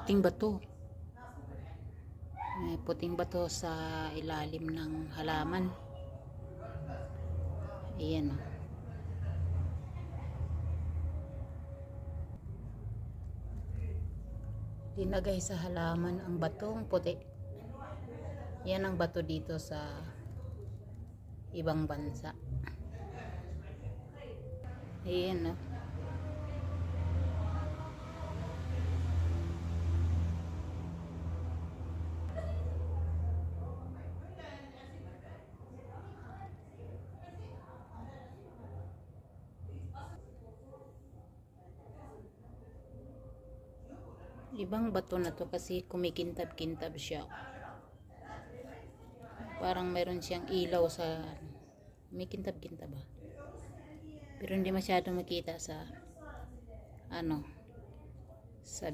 puting bato. May puting bato sa ilalim ng halaman. Ayan o. Dinagay sa halaman ang batong puti. Yan ang bato dito sa ibang bansa. Ayan o. Ibang bato na to kasi kumikintab-kintab siya. Parang meron siyang ilaw sa kumikintab-kintab ba. Pero hindi masyado makita sa sa